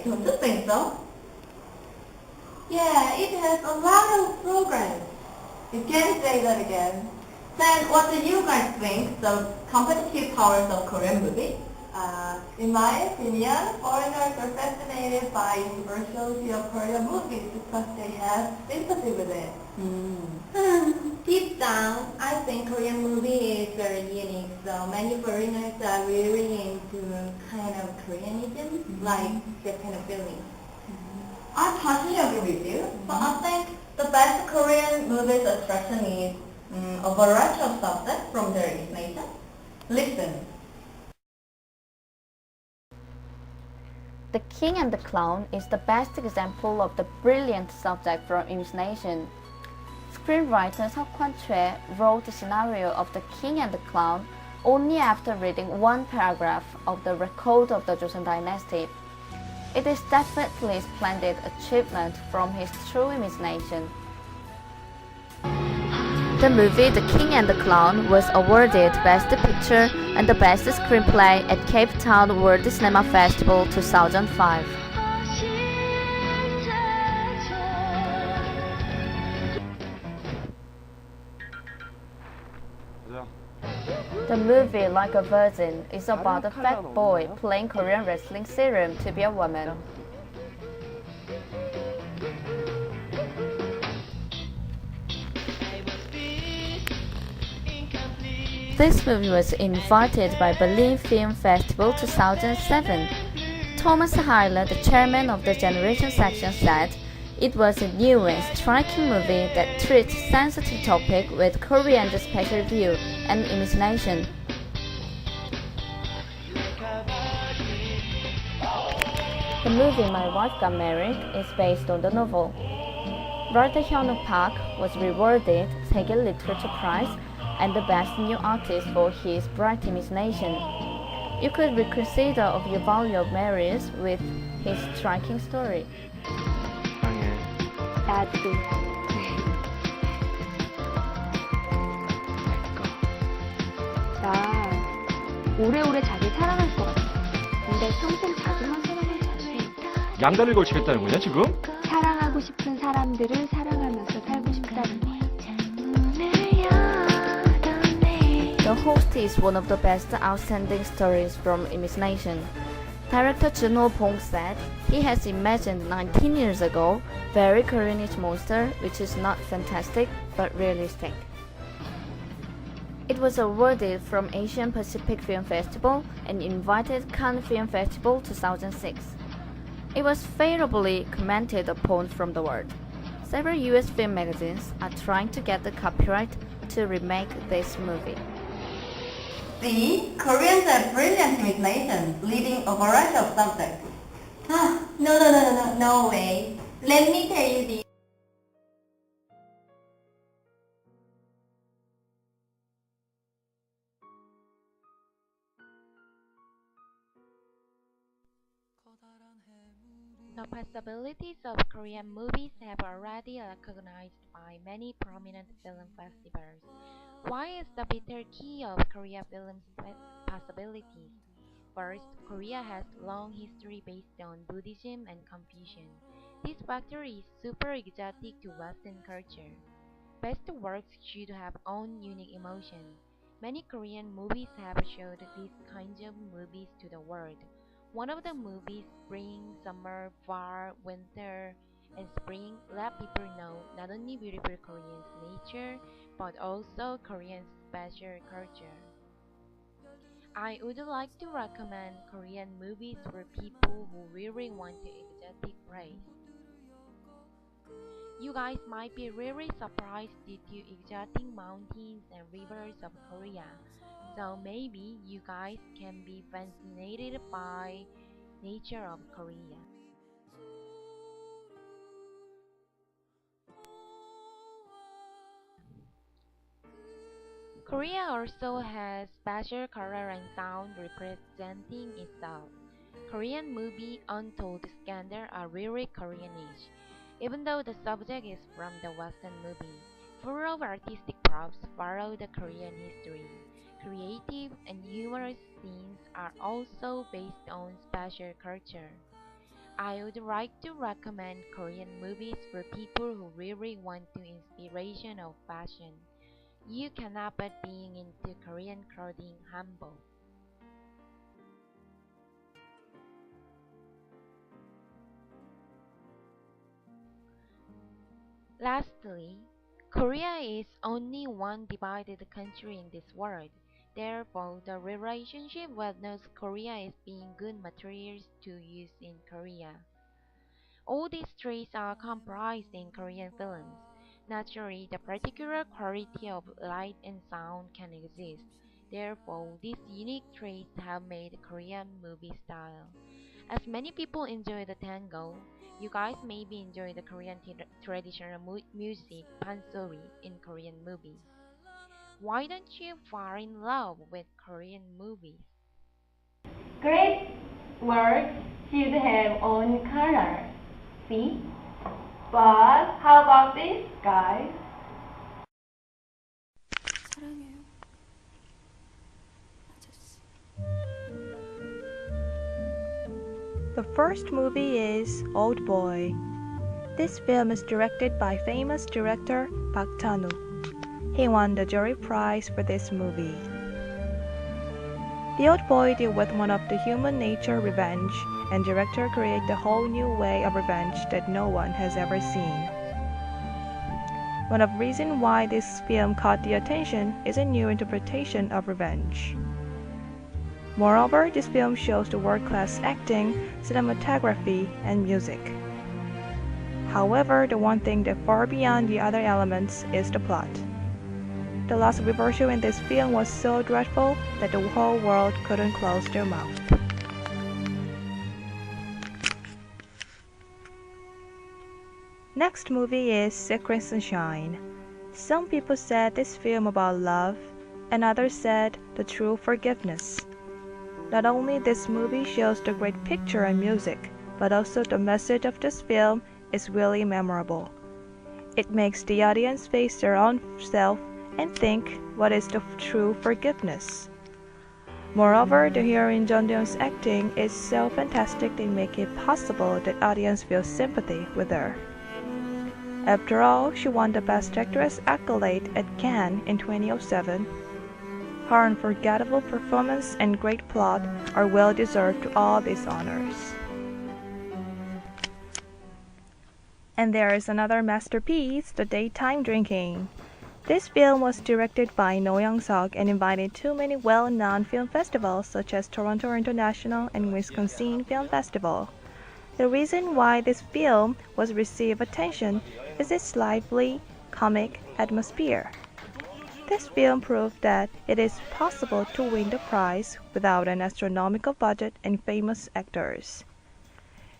don't you think so? Yeah, it has a lot of progress. You can say that again. Then what do you guys think the competitive powers of Korean movies? In my opinion, foreigners are fascinated by the universality of Korean movies because they have sympathy with it. Deep down, I think Korean movie is very unique, so many foreigners are really into kind of Koreanism, like that kind of feeling. I totally agree with you, but I think the best Korean movies attraction is a variety of subjects from their imagination. Listen. The King and the Clown is the best example of the brilliant subject from imagination. Screenwriter Seok Kwan-choi wrote the scenario of The King and the Clown only after reading one paragraph of the record of the Joseon Dynasty. It is definitely a splendid achievement from his true imagination. The movie The King and the Clown was awarded Best Picture and the Best Screenplay at Cape Town World Cinema Festival 2005. The movie Like a Virgin is about a fat boy playing Korean wrestling serum to be a woman. This movie was invited by Berlin Film Festival 2007. Thomas Hyler, the chairman of the Generation section, said it was a new and striking movie that treats sensitive topic with Korean special view and imagination. The movie My Wife Got Married is based on the novel. Writer Hyun-wook Park was rewarded Seoul Literature Prize and the Best New Artist for his bright imagination. You could reconsider of your value of marriage with his striking story. 나도. 나 오래오래 자기 사랑할 것 같아. 근데 평생 자기만 사랑할 자신 있다. 양다리를 걸치겠다는 거냐 지금? 사랑하고 싶은 사람들을 사랑하면서 살고 싶다는 거야. The Host is one of the best outstanding stories from imagination. Director Junho Bong said he has imagined 19 years ago very Koreanish monster which is not fantastic but realistic. It was awarded from Asian Pacific Film Festival and invited Cannes Film Festival 2006. It was favorably commented upon from the world. Several US film magazines are trying to get the copyright to remake this movie. See, Koreans have brilliant imagination, leading a variety of subjects. No way. Let me tell you this. The possibilities of Korean movies have already recognized by many prominent film festivals. Why is the bitter key of Korea film's possibilities? First, Korea has long history based on Buddhism and Confucian. This factor is super exotic to Western culture. Best works should have own unique emotion. Many Korean movies have showed these kinds of movies to the world. One of the movies, spring, summer, fall, winter, and spring, let people know not only beautiful Korean's nature, but also Korean's special culture. I would like to recommend Korean movies for people who really want to exotic place. You guys might be really surprised due to exotic mountains and rivers of Korea. So maybe you guys can be fascinated by nature of Korea. Korea also has special color and sound representing itself. Korean movie Untold Scandal are really Koreanish, even though the subject is from the Western movie. Full of artistic props follow the Korean history. Creative and humorous scenes are also based on special culture. I would like to recommend Korean movies for people who really want to inspiration of fashion. You cannot but being into Korean clothing hanbok. Lastly, Korea is only one divided country in this world. Therefore, the relationship with North Korea is being good materials to use in Korea. All these traits are comprised in Korean films. Naturally, the particular quality of light and sound can exist. Therefore, these unique traits have made Korean movie style. As many people enjoy the tango, you guys maybe enjoy the Korean traditional music, pansori, in Korean movies. Why don't you fall in love with Korean movies? Great words should have own color. See? But how about this, guys? The first movie is Old Boy. This film is directed by famous director Park Chan-wook. He won the jury prize for this movie. The Old Boy deals with one of the human nature revenge, and director creates a whole new way of revenge that no one has ever seen. One of the reasons why this film caught the attention is a new interpretation of revenge. Moreover, this film shows the world-class acting, cinematography, and music. However, the one thing that far beyond the other elements is the plot. The last reversal in this film was so dreadful that the whole world couldn't close their mouth. Next movie is Secret Sunshine. Some people said this film about love, and others said the true forgiveness. Not only this movie shows the great picture and music, but also the message of this film is really memorable. It makes the audience face their own self and think what is the true forgiveness. Moreover, the heroine Jeon Deon's acting is so fantastic they make it possible that audience feel sympathy with her. After all, she won the Best Actress accolade at Cannes in 2007. Her unforgettable performance and great plot are well deserved to all these honors. And there is another masterpiece, The Daytime Drinking. This film was directed by No Young-seok and invited to many well-known film festivals such as Toronto International and Wisconsin Film Festival. The reason why this film was received attention is its lively, comic atmosphere. This film proved that it is possible to win the prize without an astronomical budget and famous actors.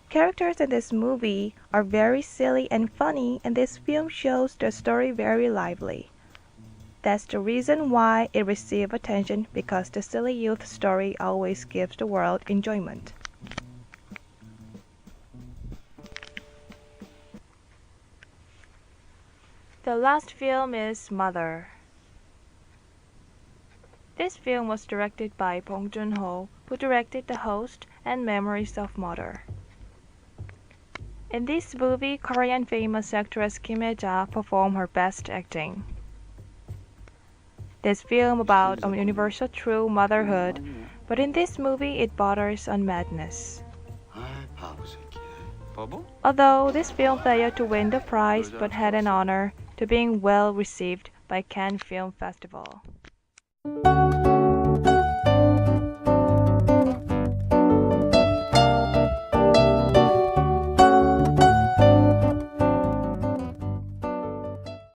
Characters in this movie are very silly and funny, and this film shows the story very lively. That's the reason why it received attention, because the silly youth story always gives the world enjoyment. The last film is Mother. This film was directed by Bong Joon-ho, who directed The Host and Memories of Mother. In this movie, Korean famous actress Kim Hye-ja performed her best acting. This film about a universal true motherhood, but in this movie it borders on madness. Although this film failed to win the prize but had an honor to being well received by Cannes Film Festival.